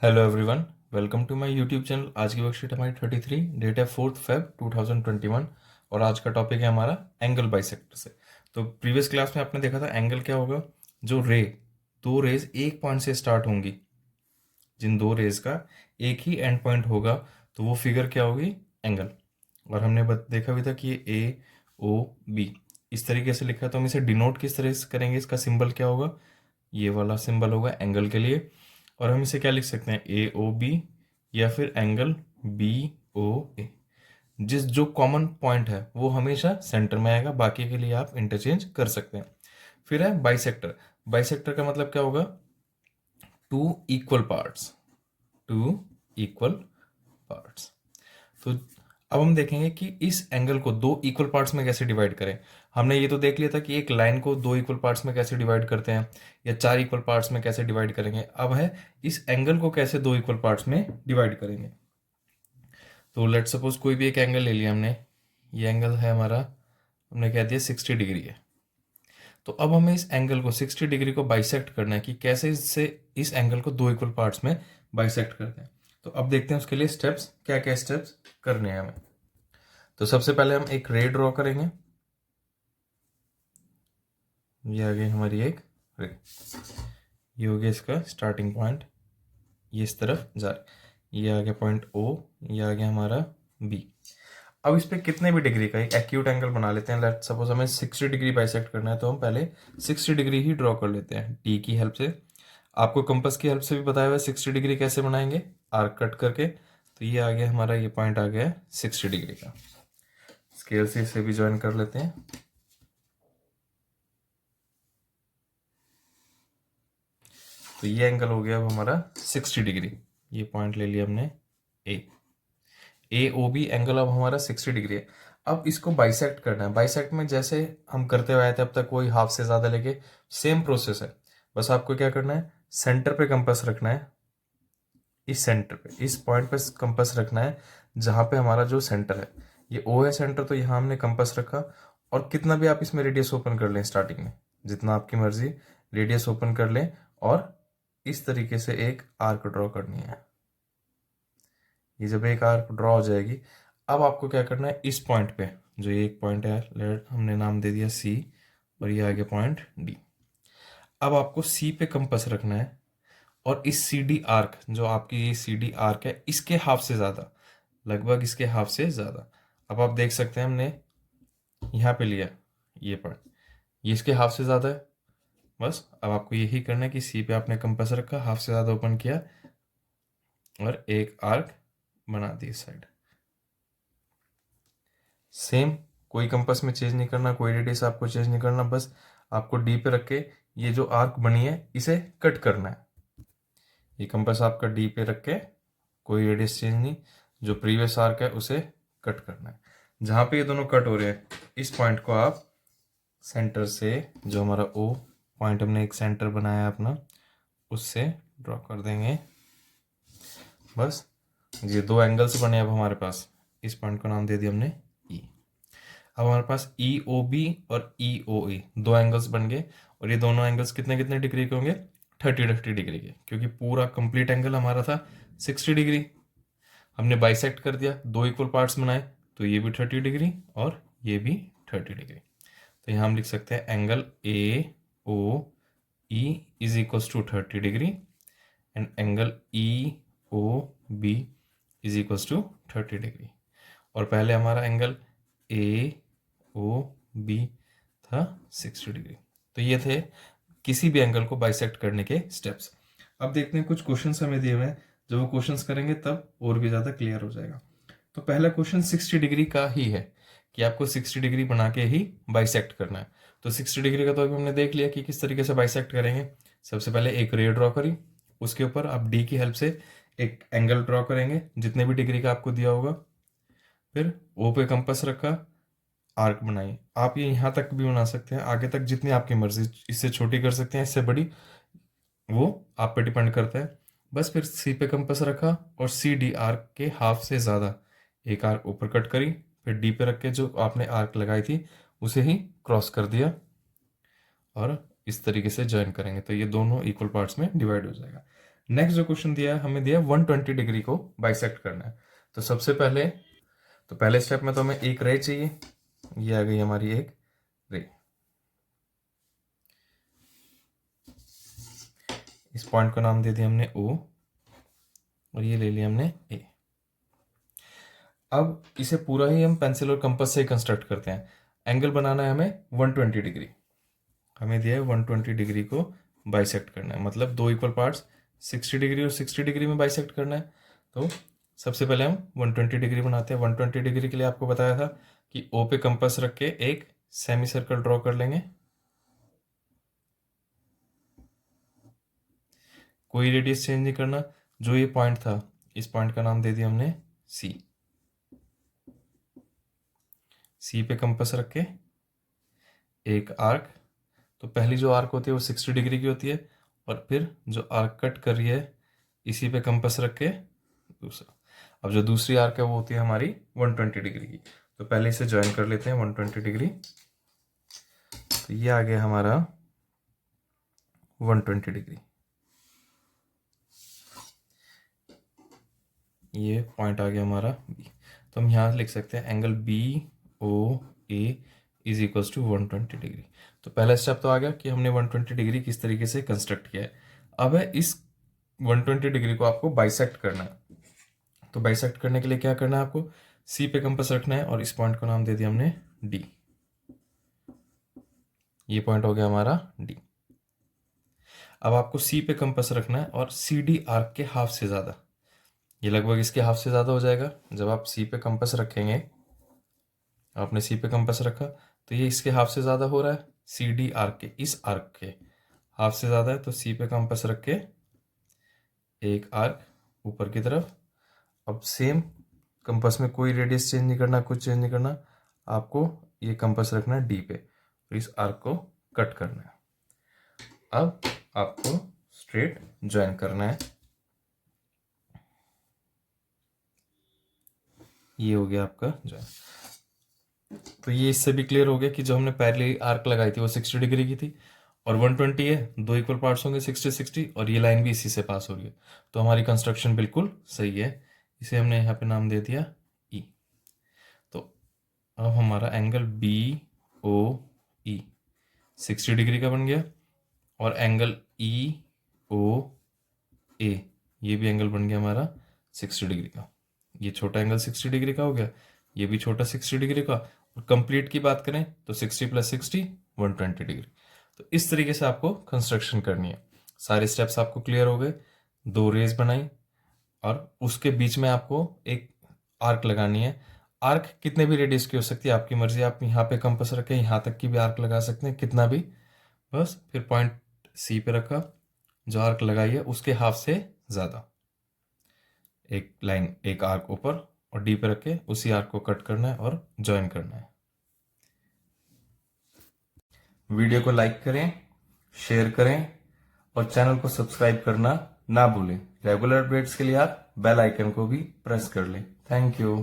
Hello everyone, welcome to my YouTube channel. आज की worksheet हमारी 33, डेट है 4 Feb 2021 और आज का टॉपिक है हमारा एंगल बाइसेक्टर से। तो प्रीवियस क्लास में आपने देखा था एंगल क्या होगा। जो दो रेज एक पॉइंट से स्टार्ट होंगी, जिन दो रेज का एक ही एंड पॉइंट होगा तो वो फिगर क्या होगी, एंगल। और हमने देखा भी था कि ये ए ओ बी इस तरीके से लिखा है, तो हम इसे डिनोट किस तरह से करेंगे, इसका सिंबल क्या होगा, ये वाला सिंबल होगा एंगल के लिए। और हम इसे क्या लिख सकते हैं, ए ओ बी या फिर एंगल बी ओ ए। जिस जो कॉमन पॉइंट है वो हमेशा सेंटर में आएगा, बाकी के लिए आप इंटरचेंज कर सकते हैं। फिर है बाइसेक्टर। बाइसेक्टर का मतलब क्या होगा, two equal parts, two equal parts. तो अब हम देखेंगे कि इस एंगल को दो इक्वल पार्ट्स में कैसे डिवाइड करें। हमने ये तो देख लिया था कि एक लाइन को दो इक्वल पार्ट्स में कैसे डिवाइड करते हैं या चार इक्वल पार्ट्स में कैसे डिवाइड करेंगे। अब है इस एंगल को कैसे दो इक्वल पार्ट्स में डिवाइड करेंगे। तो लेट सपोज कोई भी एक एंगल ले लिया हमने, ये एंगल है हमारा, हमने कह दिया 60 डिग्री है। तो अब हमें इस एंगल को 60 डिग्री को बाइसेक्ट करना है कि कैसे इससे इस एंगल को दो इक्वल पार्ट्स में बाइसेक्ट करते हैं। तो अब देखते हैं उसके लिए स्टेप्स, क्या क्या स्टेप्स करने हैं हमें। तो सबसे पहले हम एक रे ड्रॉ करेंगे। ये आ गई हमारी एक रे, ये हो गया इसका स्टार्टिंग पॉइंट, ये इस तरफ जा रहा है। ये आ गया पॉइंट ओ, ये आ गया हमारा बी। अब इस पे कितने भी डिग्री का एक एक्यूट एंगल बना लेते हैं। लेट सपोज हमें 60 डिग्री बाइसेक्ट करना है, तो हम पहले 60 डिग्री ही ड्रॉ कर लेते हैं टी की हेल्प से। आपको कंपास की हेल्प से भी बताया हुआ है 60 डिग्री कैसे बनाएंगे, आर्क कट करके। तो ये आ गया हमारा, ये पॉइंट आ गया 60 डिग्री का। स्केल से इसे भी ज्वाइन कर लेते हैं। तो ये एंगल हो गया अब हमारा 60 डिग्री। ये पॉइंट ले लिया हमने ए ओ बी एंगल अब हमारा 60 डिग्री है। अब इसको बाइसेक्ट करना है। बाइसेक्ट में जैसे हम करते हुए आए थे अब तक, कोई हाफ से ज़्यादा लेके सेम प्रोसेस है। बस आपको क्या करना है, सेंटर पे कंपास रखना है। इस सेंटर पे, इस पॉइंट पे कंपास रखना है जहाँ पे हमारा जो सेंटर है, ये ओ है सेंटर, तो यहाँ हमने कंपास रखा। और कितना भी आप इसमें रेडियस ओपन कर लें, स्टार्टिंग में जितना आपकी मर्जी रेडियस ओपन कर लें, और इस तरीके से एक आर्क ड्रॉ करनी है। ये जब एक आर्क ड्रॉ हो जाएगी, अब आपको क्या करना है, इस पॉइंट पे जो ये एक पॉइंट है, लेट हमने नाम दे दिया सी, और ये आ गया पॉइंट डी। अब आपको सी पे कंपास रखना है, और इस सी डी आर्क, जो आपकी ये सी डी आर्क है, इसके हाफ से ज़्यादा, लगभग इसके हाफ से ज़्यादा। अब आप देख सकते हैं हमने यहाँ पे लिया ये पॉइंट, ये इसके हाफ से ज़्यादा है। बस अब आपको यही करना है कि सी पे आपने कंपास रखा, हाफ से ज़्यादा ओपन किया, और एक आर्क बना दी इस साइड। सेम, कोई कंपास में चेंज नहीं करना, कोई रेडियस आपको चेंज नहीं करना, बस आपको डी पे रख के ये जो आर्क बनी है इसे कट करना है। ये कंपास आपका डी पे रख के, कोई रेडियस चेंज नहीं, जो प्रीवियस आर्क है उसे कट करना है। जहाँ पे ये दोनों कट हो रहे हैं, इस पॉइंट को आप सेंटर से, जो हमारा ओ पॉइंट हमने एक सेंटर बनाया अपना, उससे ड्रॉ कर देंगे। बस ये दो एंगल्स बने अब हमारे पास। इस पॉइंट को नाम दे दिया हमने ई। अब हमारे पास ई ओ बी और ई ओ ए दो एंगल्स बन गए। और ये दोनों एंगल्स कितने कितने डिग्री के होंगे, 30 डिग्री के, क्योंकि पूरा कंप्लीट एंगल हमारा था 60 डिग्री। हमने बाइसेक्ट कर दिया, दो इक्वल पार्ट्स बनाए, तो ये भी 30 डिग्री और ये भी 30 डिग्री। तो यहाँ हम लिख सकते हैं angle A O E is equals to 30 degree and angle E O B is equals to 30 degree. और पहले हमारा एंगल ए ओ बी था 60 डिग्री। तो ये थे किसी भी एंगल को बाइसेक्ट करने के स्टेप्स। अब देखते हैं कुछ क्वेश्चंस हमें दिए हुए हैं, जब वो क्वेश्चंस करेंगे तब और भी ज़्यादा क्लियर हो जाएगा। तो पहला क्वेश्चन 60 डिग्री का ही है कि आपको 60 डिग्री बना के ही बाइसेक्ट करना है। तो 60 डिग्री का तो अभी हमने देख लिया कि किस तरीके से बाइसेक्ट करेंगे। सबसे पहले एक रे ड्रॉ करी, उसके ऊपर आप डी की हेल्प से एक एंगल ड्रॉ करेंगे जितने भी डिग्री का आपको दिया होगा। फिर ओ पे कंपास रखा, आर्क बनाई। आप ये यहाँ तक भी बना सकते हैं, आगे तक जितनी आपकी मर्जी, इससे छोटी कर सकते हैं, इससे बड़ी, वो आप पे डिपेंड करता है। बस फिर सी पे कंपास रखा और सी डी आर्क के हाफ से ज़्यादा एक आर्क ऊपर कट करी, फिर डी पे रख के जो आपने आर्क लगाई थी उसे ही क्रॉस कर दिया, और इस तरीके से ज्वाइन करेंगे तो ये दोनों इक्वल पार्ट्स में डिवाइड हो जाएगा। नेक्स्ट जो क्वेश्चन दिया है, हमें दिया 120 डिग्री को बाइसेक्ट करना है। तो सबसे पहले पहले स्टेप में तो हमें एक रे चाहिए। ये आ गई हमारी एक रे। इस पॉइंट को नाम दे दिया हमने O और ये ले लिया हमने A। अब इसे पूरा ही हम पेंसिल और कंपास से कंस्ट्रक्ट करते हैं। एंगल बनाना है हमें 120 डिग्री। हमें दिया है 120 डिग्री को बाइसेक्ट करना है, मतलब दो इक्वल पार्ट्स 60 डिग्री और 60 डिग्री में बाइसेक्ट करना है। तो सबसे पहले हम 120 डिग्री बनाते हैं। 120 डिग्री के लिए आपको बताया था कि O पे कंपास रख के एक सेमी सर्कल ड्रॉ कर लेंगे। कोई रेडियस चेंज नहीं करना। जो ये पॉइंट था, इस पॉइंट का नाम दे दिया हमने C। C पे कंपास रख के एक आर्क, तो पहली जो आर्क होती है वो 60 डिग्री की होती है, और फिर जो आर्क कट कर रही है इसी पे कंपास रख के दूसरा। अब जो दूसरी आर्क है वो होती है हमारी 120 डिग्री की। तो पहले इसे ज्वाइन कर लेते हैं 120 डिग्री। तो ये आ गया हमारा 120 डिग्री। ये पॉइंट आ गया हमारा B। तो हम यहाँ लिख सकते हैं angle BOA is equals to 120 degree. तो पहला स्टेप तो आ गया कि हमने 120 डिग्री किस तरीके से कंस्ट्रक्ट किया है। अब है इस 120 डिग्री को आपको बाइसेक्ट करना है। तो बाइसेक्ट करने के लिए क्या करना है, आपको C पे कंपास रखना है और इस पॉइंट को नाम दे दिया हमने D। ये पॉइंट हो गया हमारा D। अब आपको C पे कंपास रखना है और CD आर्क के हाफ से ज़्यादा, ये लगभग इसके हाफ से ज़्यादा हो जाएगा। जब आप C पे कंपास रखेंगे, आपने C पे कंपास रखा तो ये इसके हाफ से ज़्यादा हो रहा है। CD आर्क के, इस आर्क के हाफ से ज़्यादा है, तो C पे कंपास रख के एक आर्क ऊपर की तरफ। अब सेम कंपास में कोई रेडियस चेंज नहीं करना, कुछ चेंज नहीं करना। आपको ये कंपास रखना है D पे, तो इस आर्क को कट करना है। अब आपको स्ट्रेट ज्वाइन करना है। ये हो गया आपका ज्वाइन। तो ये इससे भी क्लियर हो गया कि जो हमने पहले आर्क लगाई थी वो 60 डिग्री की थी, और 120 है, दो इक्वल पार्ट्स होंगे 60-60, और ये लाइन भी इसी से पास हो रही है। तो हमारी कंस्ट्रक्शन बिल्कुल सही है। इसे हमने यहाँ पे नाम दे दिया E। तो अब हमारा एंगल BOE 60 डिग्री का बन गया, और एंगल EOA ये भी एंगल बन गया हमारा 60 डिग्री का। ये छोटा एंगल 60 डिग्री का हो गया, ये भी छोटा 60 डिग्री का। और कंप्लीट की बात करें तो 60 + 60 120 डिग्री। तो इस तरीके से आपको कंस्ट्रक्शन करनी है। सारे स्टेप्स आपको क्लियर हो गए। दो रेज बनाई और उसके बीच में आपको एक आर्क लगानी है। आर्क कितने भी रेडियस की हो सकती है, आपकी मर्जी। आप यहाँ पे कंपास रखें, यहाँ तक की भी आर्क लगा सकते हैं, कितना भी। बस फिर पॉइंट C पे रखा, जो आर्क लगाई है उसके हाफ से ज़्यादा एक लाइन, एक आर्क ऊपर, और D पे रख के उसी आर्क को कट करना है और ज्वाइन करना है। वीडियो को लाइक करें, शेयर करें और चैनल को सब्सक्राइब करना ना भूलें। रेगुलर अपडेट्स के लिए आप बेल आइकन को भी प्रेस कर लें। Thank you.